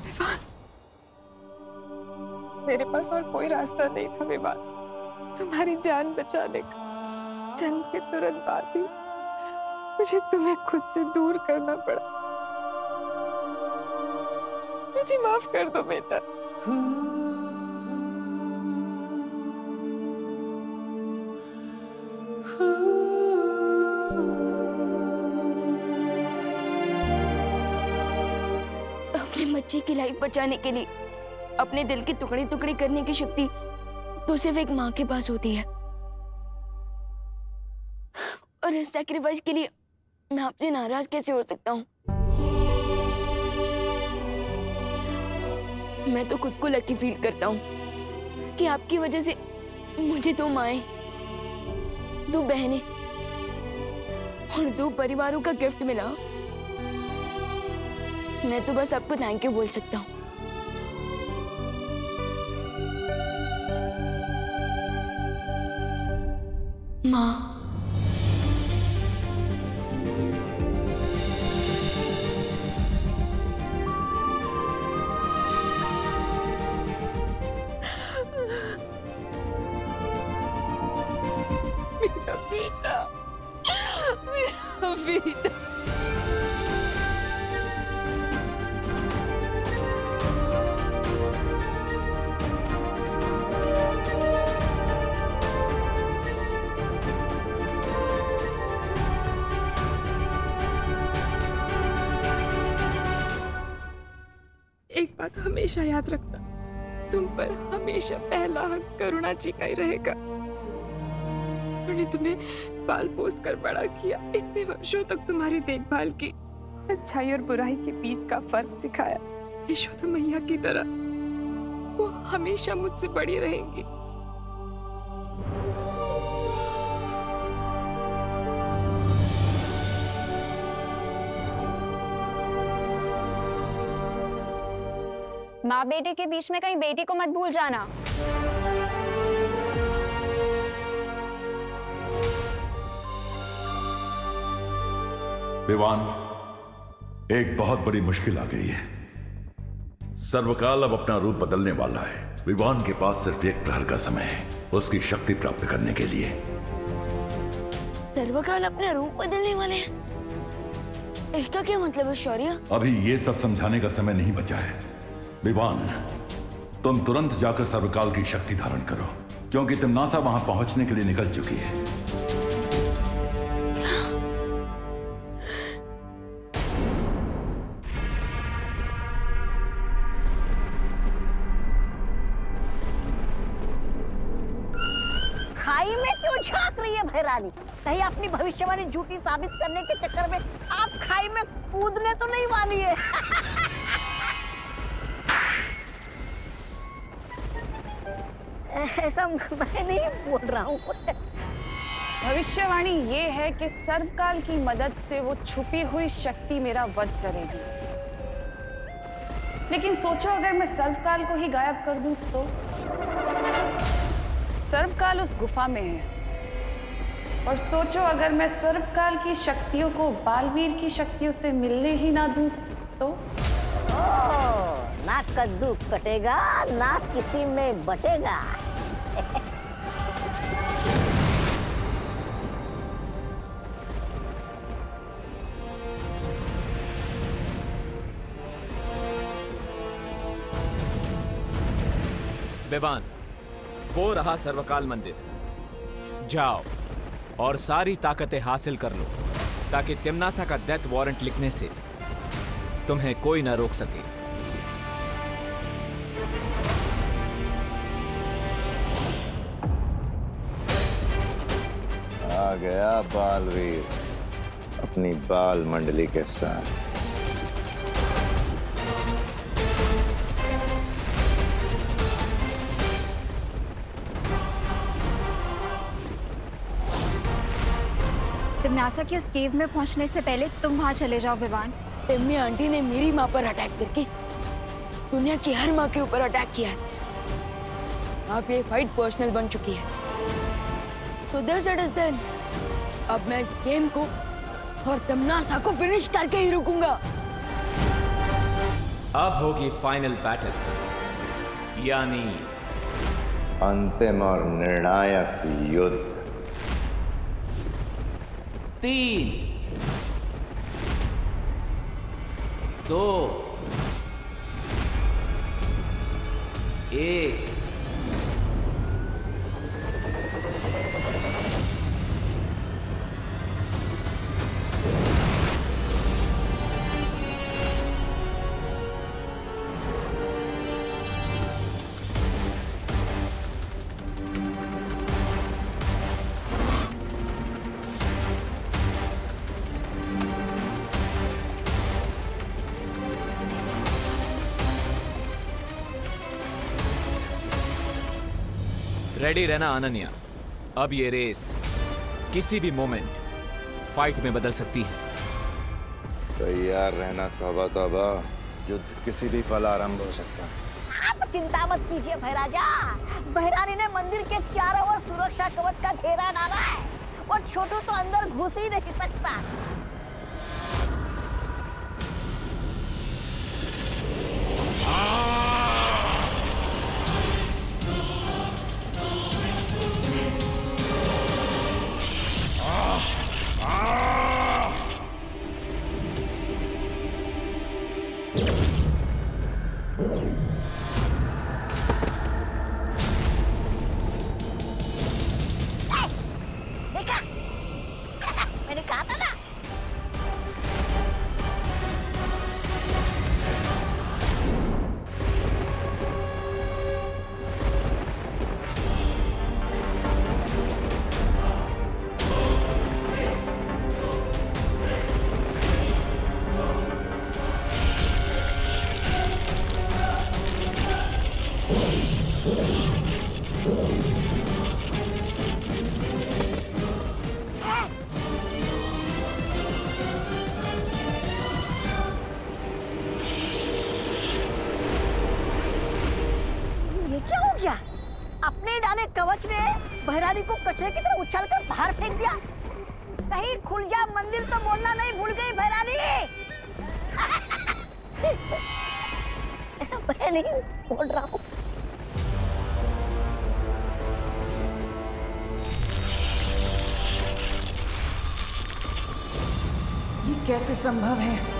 विवान, मेरे पास और कोई रास्ता नहीं था विवान, तुम्हारी जान बचाने का। जन्म के तुरंत बाद ही मुझे तुम्हें खुद से दूर करना पड़ा। मुझे माफ कर दो बेटा। अपने बच्चे की लाइफ बचाने के लिए अपने दिल की टुकड़ी टुकड़ी करने की शक्ति तो सिर्फ एक माँ के पास होती है, और इस सैक्रिफाइस के लिए मैं आपसे नाराज कैसे हो सकता हूँ? मैं तो खुद को लकी फील करता हूँ कि आपकी वजह से मुझे 2 माएं, 2 बहनें और 2 परिवारों का गिफ्ट मिला। मैं तो बस आपको थैंक यू बोल सकता हूँ। माँ, मेरा बेटा, मेरा बेटा। एक बात हमेशा याद रखना, तुम पर हमेशा पहला हक करुणा जी का ही रहेगा। उन्होंने तुम्हें पाल पोस कर बड़ा किया, इतने वर्षों तक तुम्हारी देखभाल की, अच्छाई और बुराई के बीच का फर्क सिखाया। यशोदा मैया की तरह वो हमेशा मुझसे बड़ी रहेंगी। माँ बेटे के बीच में कहीं बेटी को मत भूल जाना। विवान, एक बहुत बड़ी मुश्किल आ गई है। सर्वकाल अब अपना रूप बदलने वाला है। विवान के पास सिर्फ 1 प्रहर का समय है उसकी शक्ति प्राप्त करने के लिए। सर्वकाल अपना रूप बदलने वाले हैं? इसका क्या मतलब है शौर्य? अभी ये सब समझाने का समय नहीं बचा है। विवान, तुम तुरंत जाकर सर्वकाल की शक्ति धारण करो, क्योंकि तिम्नासा वहां पहुंचने के लिए निकल चुकी है। खाई में क्यों झांक रही है भैरानी? कहीं अपनी भविष्यवाणी झूठी साबित करने के चक्कर में आप खाई में कूदने तो नहीं वाली है? ऐसा मैं नहीं बोल रहा हूँ। भविष्यवाणी ये है कि सर्वकाल की मदद से वो छुपी हुई शक्ति मेरा वध करेगी। लेकिन सोचो अगर मैं सर्वकाल को ही गायब कर दूं तो? सर्वकाल उस गुफा में है, और सोचो अगर मैं सर्वकाल की शक्तियों को बालवीर की शक्तियों से मिलने ही ना दूं तो? ना कद्दू कटेगा ना किसी में बटेगा। विवान, वो रहा सर्वकाल मंदिर। जाओ और सारी ताकतें हासिल कर लो ताकि तिम्नासा का डेथ वारंट लिखने से तुम्हें कोई ना रोक सके। आ गया बालवीर अपनी बाल मंडली के साथ। तिम्नासा की उस केव में पहुंचने से पहले तुम वहां चले जाओ विवान। तिम्मी आंटी ने मेरी माँ पर अटैक करके दुनिया की हर माँ के ऊपर अटैक किया है। अब ये फाइट पर्सनल बन चुकी है। So this it is then. अब मैं इस गेम को और तिम्नासा को फिनिश करके ही रुकूंगा। अब होगी फाइनल बैटल, यानी अंतिम और निर्णायक युद्ध। 3, 2, 1। रेडी रहना अनन्या, अब ये रेस किसी भी मोमेंट फाइट में बदल सकती है। तैयार रहना तौबा तौबा, युद्ध किसी भी पल आरंभ हो सकता है। आप चिंता मत कीजिए भैराजा, भैरानी ने मंदिर के चारों ओर सुरक्षा कवच का घेरा डाला है और छोटू तो अंदर घुस ही नहीं सकता। देखा, मैंने कहा था ना। ये क्या हो गया? अपने डाले कवच ने भैरानी को कचरे की तरह उछालकर बाहर फेंक दिया। कहीं खुल जा मंदिर तो बोलना नहीं भूल गई भैरानी। ऐसा मैं नहीं बोल रहा हूँ। ये कैसे संभव है?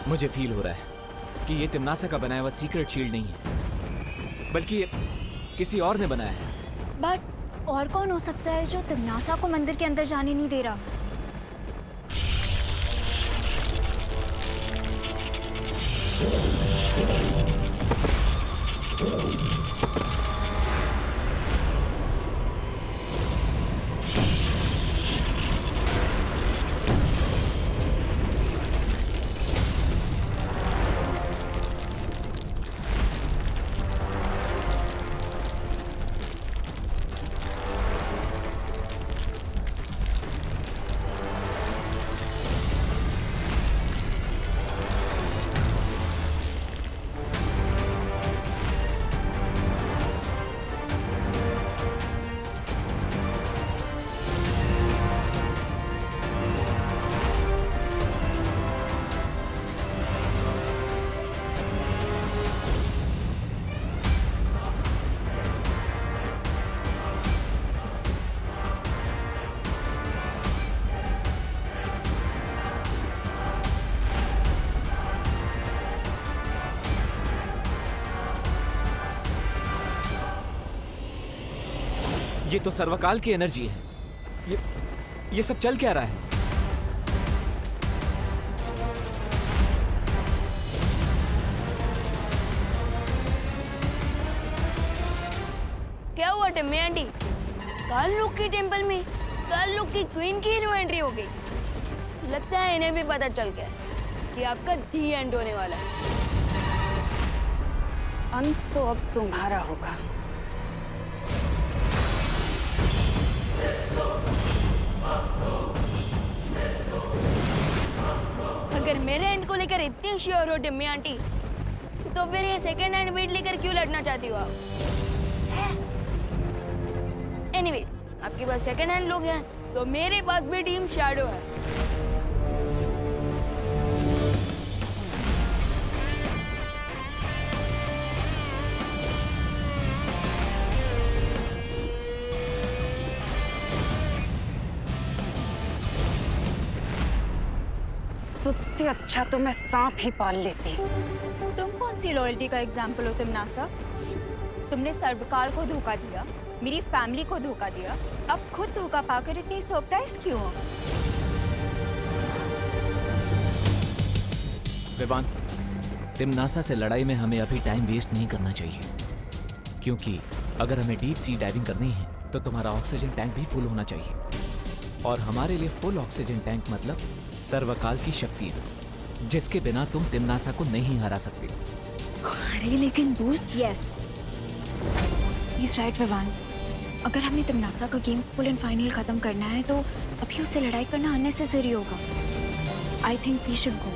मुझे फील हो रहा है कि ये तिम्नासा का बनाया हुआ सीक्रेट शील्ड नहीं है, बल्कि ये किसी और ने बनाया है। बट और कौन हो सकता है जो तिम्नासा को मंदिर के अंदर जाने नहीं दे रहा? ये तो सर्वकाल की एनर्जी है। ये सब चल क्या रहा है? क्या हुआ टिम्मी आंटी? कालूक की टेंपल में कालूक की क्वीन की न्यू एंट्री हो गई। लगता है इन्हें भी पता चल गया कि आपका दी एंड होने वाला है। अंत तो अब तुम्हारा होगा। अगर मेरे एंड को लेकर इतनी श्योर हो टिम्मी आंटी, तो तो फिर ये सेकेंड हैंड बेड लेकर क्यों लड़ना चाहती हो आप? एनीवेज, आपके पास सेकेंड हैंड लोग हैं, तो मेरे पास भी टीम शैडो है। तुझसे अच्छा तो मैं सांप ही पाल लेती। तुम कौन सी लॉयल्टी का एग्जाम्पल हो तिमनासा? तुमने सर्वकाल को धोखा दिया, मेरी फैमिली को धोखा दिया, अब खुद धोखा पाकर इतनी सरप्राइज क्यों हो? विवान, तिमनासा से लड़ाई में हमें अभी टाइम वेस्ट नहीं करना चाहिए, क्योंकि अगर हमें डीप सी डाइविंग करनी है तो तुम्हारा ऑक्सीजन टैंक भी फुल होना चाहिए, और हमारे लिए फुल ऑक्सीजन टैंक मतलब सर्वकाल की शक्ति, जिसके बिना तुम तिमनासा को नहीं हरा सकते। अरे लेकिन दोस्त, यस राइट विवान, अगर हमने तिमनासा का गेम फुल एंड फाइनल खत्म करना है तो अभी उससे लड़ाई करना अननेसेसरी होगा। I think we should go.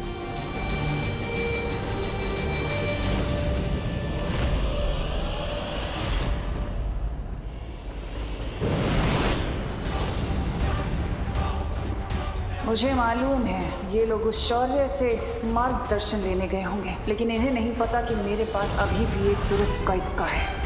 मुझे मालूम है ये लोग उस शौर्य से मार्गदर्शन लेने गए होंगे, लेकिन इन्हें नहीं पता कि मेरे पास अभी भी एक तुरंत का इक्का है।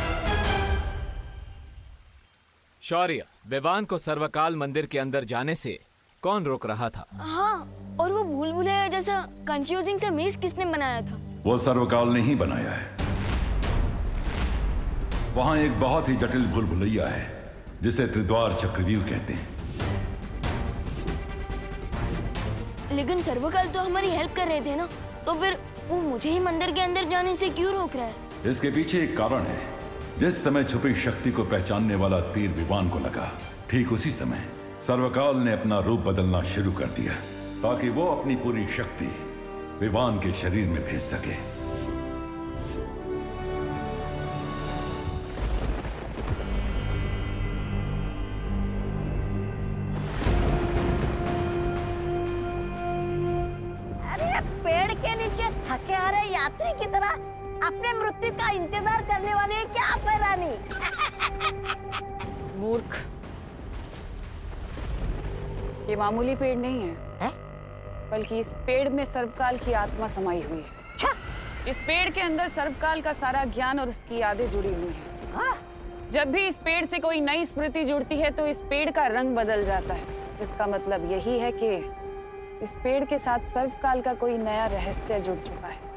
शौर्य, विवान को सर्वकाल मंदिर के अंदर जाने से कौन रोक रहा था? हाँ, और वो भूल भुलैया जैसा कंफ्यूजिंग सा मेज किसने बनाया था? वो सर्वकाल ने ही बनाया है। वहां एक बहुत ही जटिल भूल भुलैया है जिसे त्रिद्वार चक्रव्यूह कहते हैं। लेकिन सर्वकाल तो हमारी हेल्प कर रहे थे ना, तो फिर वो मुझे ही मंदिर के अंदर जाने से क्यों रोक रहा है? इसके पीछे एक कारण है। जिस समय छुपी शक्ति को पहचानने वाला तीर विवान को लगा, ठीक उसी समय सर्वकाल ने अपना रूप बदलना शुरू कर दिया ताकि वो अपनी पूरी शक्ति विवान के शरीर में भेज सके। पेड़ के नीचे थके आ रहे यात्री की तरह अपने मृत्यु का इंतजार करने वाली है क्या आप रानी? मूर्ख, ये मामूली पेड़ नहीं है, बल्कि इस पेड़ में सर्वकाल की आत्मा समाई हुई है। इस पेड़ के अंदर सर्वकाल का सारा ज्ञान और उसकी यादें जुड़ी हुई हैं। जब भी इस पेड़ से कोई नई स्मृति जुड़ती है तो इस पेड़ का रंग बदल जाता है। इसका मतलब यही है कि इस पेड़ के साथ सर्वकाल का कोई नया रहस्य जुड़ चुका है।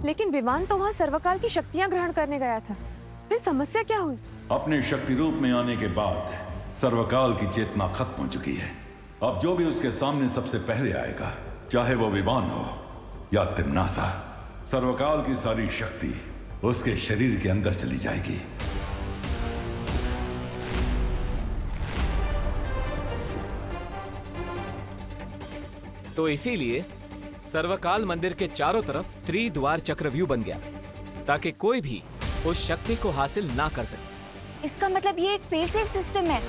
लेकिन विवान तो वहाँ सर्वकाल की शक्तियाँ ग्रहण करने गया था, फिर समस्या क्या हुई? अपने शक्ति रूप में आने के बाद सर्वकाल की चेतना खत्म हो चुकी है। अब जो भी उसके सामने सबसे पहले आएगा, चाहे वो विवान हो या तिमनासा, सर्वकाल की सारी शक्ति उसके शरीर के अंदर चली जाएगी। तो इसीलिए सर्वकाल मंदिर के चारों तरफ त्रिद्वार चक्रव्यूह बन गया ताकि कोई भी उस शक्ति को हासिल ना कर सके। इसका मतलब ये एक फेल सेफ सिस्टम है।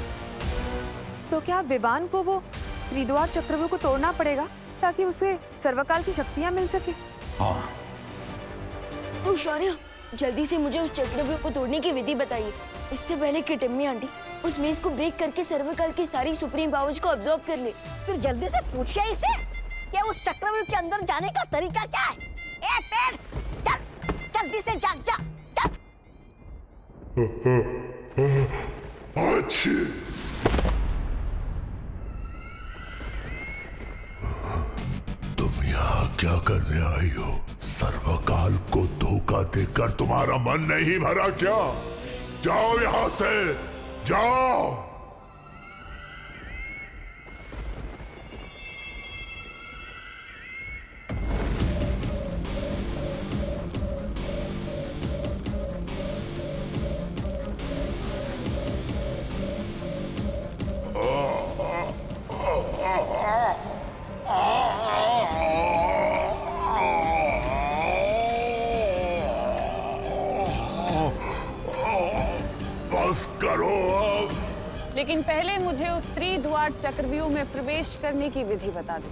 तो क्या विवान को वो त्रिद्वार चक्रव्यूह को तोड़ना पड़ेगा ताकि उसे सर्वकाल की शक्तियाँ मिल सके? हाँ। तो शौर्य, जल्दी से मुझे उस चक्रव्यूह को तोड़ने की विधि बताइए, इससे पहले कि टिम्मी आंटी उस मेज को ब्रेक करके सर्वकाल की सारी सुप्रीम पावर्स को अब्सॉर्ब कर ले। फिर जल्दी से पूछिए इसे कि उस चक्रव्यूह के अंदर जाने का तरीका क्या है। ए पेड़, चल जल्दी से जा जा चल। अच्छी। तुम यहाँ क्या करने आई हो? सर्वकाल को धोखा देकर तुम्हारा मन नहीं भरा क्या? जाओ यहाँ से, जाओ। बस करो अब। लेकिन पहले मुझे उस त्रिद्वार चक्रव्यूह में प्रवेश करने की विधि बता दो।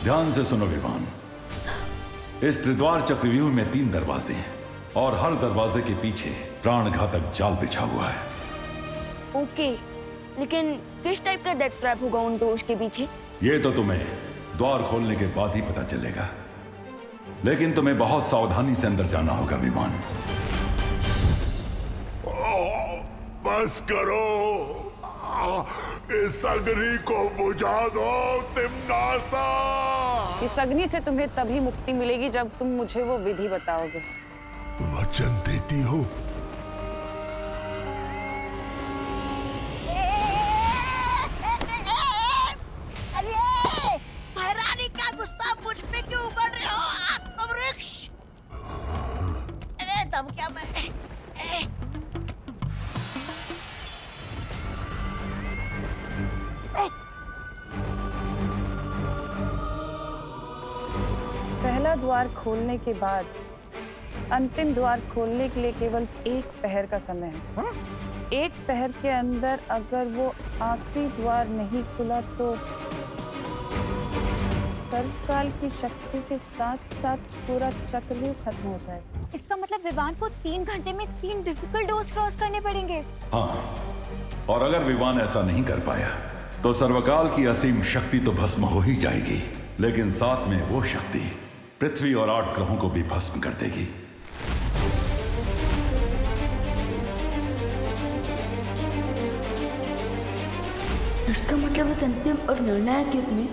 ध्यान से सुनो विवान। इस त्रिद्वार चक्रव्यूह में 3 दरवाजे हैं और हर दरवाजे के पीछे प्राणघातक जाल बिछा हुआ है। ओके, लेकिन किस टाइप का डेथ ट्रैप होगा उन डोर्स के पीछे? ये तो तुम्हें द्वार खोलने के बाद ही पता चलेगा, लेकिन तुम्हें बहुत सावधानी से अंदर जाना होगा विमान। बस करो, इस अग्नि को बुझा दो तिम्नासा। इस अग्नि से तुम्हें तभी मुक्ति मिलेगी जब तुम मुझे वो विधि बताओगे। वचन देती हो? अरे महारानी का गुस्सा मुझ पे क्यों उगल रहे हो आत्मवृक्ष? अरे तब क्या मैं पहला द्वार खोलने के बाद अंतिम द्वार खोलने के लिए केवल 1 पहर का समय है। 1 पहर के अंदर अगर वो आखिरी द्वार नहीं खुला तो सर्वकाल की शक्ति के साथ साथ पूरा चक्रव्यूह खत्म हो जाएगा। इसका मतलब विवान को 3 घंटे में 3 डिफिकल्ट डोर्स क्रॉस करने पड़ेंगे। हाँ, और अगर विवान ऐसा नहीं कर पाया तो सर्वकाल की असीम शक्ति तो भस्म हो ही जाएगी, लेकिन साथ में वो शक्ति पृथ्वी और 8 ग्रहों को भी भस्म कर देगी। इसका मतलब इस अंतिम और निर्णायक युद्ध में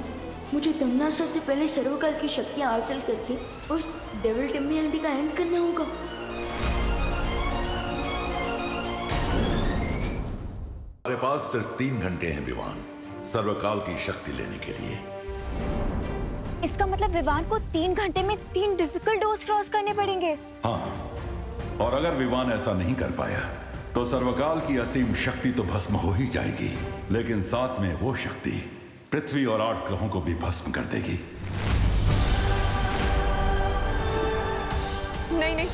मुझे तिम्नासा से पहले सर्वकाल की शक्तियां हासिल करके उस डेविल टिम्मी आंटी का एंड करना होगा। हमारे पास सिर्फ 3 घंटे हैं विवान, सर्वकाल की शक्ति लेने के लिए। इसका मतलब विवान को 3 घंटे में 3 डिफिकल्ट डोर्स क्रॉस करने पड़ेंगे। हाँ, और अगर विवान ऐसा नहीं कर पाया तो सर्वकाल की असीम शक्ति तो भस्म हो ही जाएगी, लेकिन साथ में वो शक्ति पृथ्वी और 8 ग्रहों को भी भस्म कर देगी। नहीं नहीं,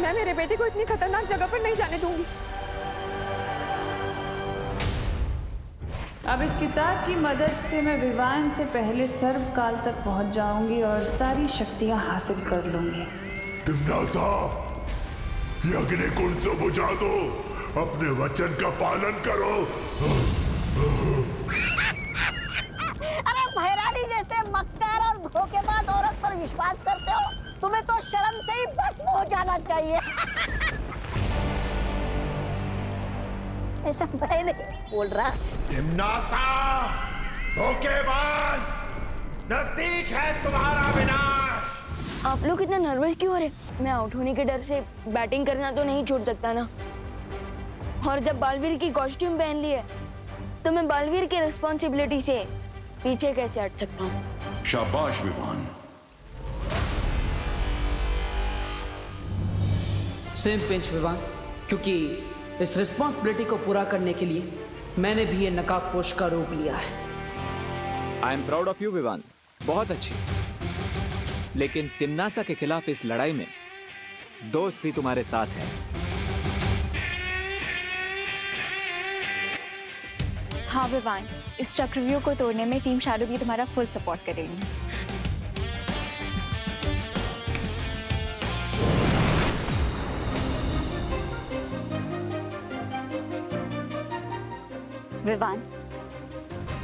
मैं मेरे बेटे को इतनी खतरनाक जगह पर नहीं जाने दूंगी। अब इस किताब की मदद से मैं विवान से पहले सर्वकाल तक पहुंच जाऊंगी और सारी शक्तियां हासिल कर लूंगी। तिम्नासा, ये अग्नि कुंड तो बुझा दो, अपने वचन का पालन करो। अरे महारानी जैसे मक्कार और धोखेबाज औरत पर विश्वास करते हो? तुम्हें तो शर्म से ही भस्म हो जाना चाहिए। ऐसा मैं नहीं बोल रहा। तिम्नासा, धोखेबाज, नजदीक है तुम्हारा विनाश। आप लोग इतना नर्वस क्यों हो रहे? मैं आउट होने के डर से बैटिंग करना तो नहीं छोड़ सकता ना। और जब बालवीर की कॉस्ट्यूम पहन ली है तो मैं बालवीर की रिस्पॉन्सिबिलिटी से पीछे कैसे हट सकता हूँ? शाबाश विवान। सेम पिंच विवान, क्योंकि इस रिस्पॉन्सिबिलिटी को पूरा करने के लिए मैंने भी ये नकाबपोश का रूप लिया है। I am proud of you Vivaan, बहुत अच्छी। लेकिन तिम्नासा के खिलाफ इस लड़ाई में दोस्त भी तुम्हारे साथ है। हाँ विवान, इस चक्रव्यूह को तोड़ने में टीम शैडो भी तुम्हारा फुल सपोर्ट करेगी। विवान,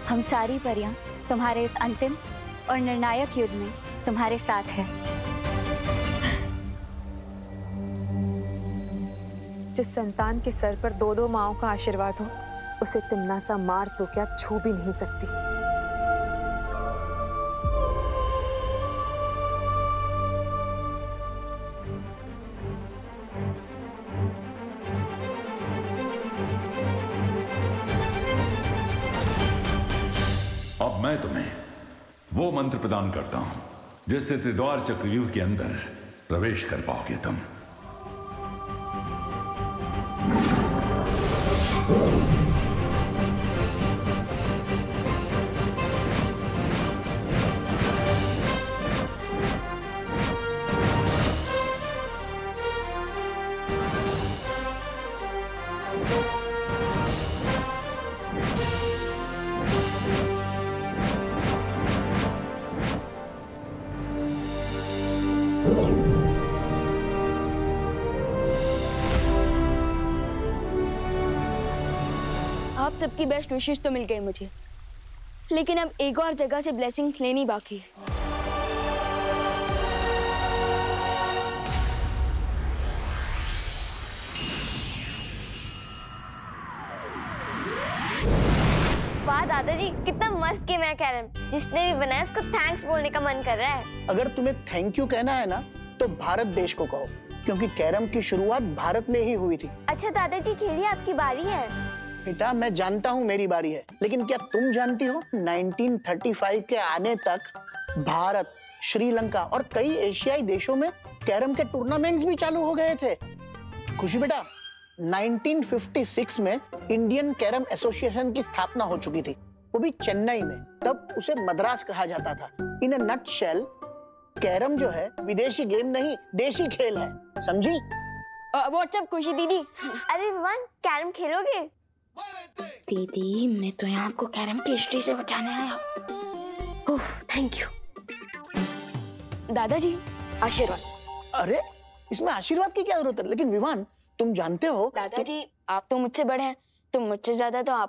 हम सारी परियां तुम्हारे इस अंतिम और निर्णायक युद्ध में तुम्हारे साथ है। जिस संतान के सर पर 2-2 माओं का आशीर्वाद हो, उसे तिम्नासा मार तो क्या छू भी नहीं सकती। अब मैं तुम्हें वो मंत्र प्रदान करता हूं जिससे त्रिद्वार चक्रव्यूह के अंदर प्रवेश कर पाओगे तुम। आप सबकी बेस्ट विशेष तो मिल गई मुझे, लेकिन अब एक और जगह से ब्लेसिंग्स लेनी बाकी है। वाह दादाजी, कितना मस्त गेम है कैरम। जिसने भी बनाया उसको थैंक्स बोलने का मन कर रहा है। अगर तुम्हें थैंक यू कहना है ना तो भारत देश को कहो, क्योंकि कैरम की शुरुआत भारत में ही हुई थी। अच्छा दादाजी, खेलिए, आपकी बारी है। बेटा मैं जानता हूँ मेरी बारी है, लेकिन क्या तुम जानती हो 1935 के आने तक भारत, श्रीलंका और कई एशियाई देशों में कैरम के टूर्नामेंट्स भी चालू हो गए थे। खुशी बेटा, 1956 में इंडियन कैरम एसोसिएशन की स्थापना हो चुकी थी, वो भी चेन्नई में। तब उसे मद्रास कहा जाता था। इन अ नटशेल, कैरम जो है विदेशी गेम नहीं, देशी खेल है, समझी? व्हाट्सएप खुशी दीदी। अरे विवान, कैरम खेलोगे? दीदी मैं तो यहाँ आपको कैरम की हिस्ट्री से बचाने आया। Thank you. दादाजी आशीर्वाद। अरे इसमें आशीर्वाद की क्या जरूरत है? लेकिन विवान तुम जानते हो दादाजी आप तो मुझसे बड़े हैं, तो मुझसे ज्यादा तो आप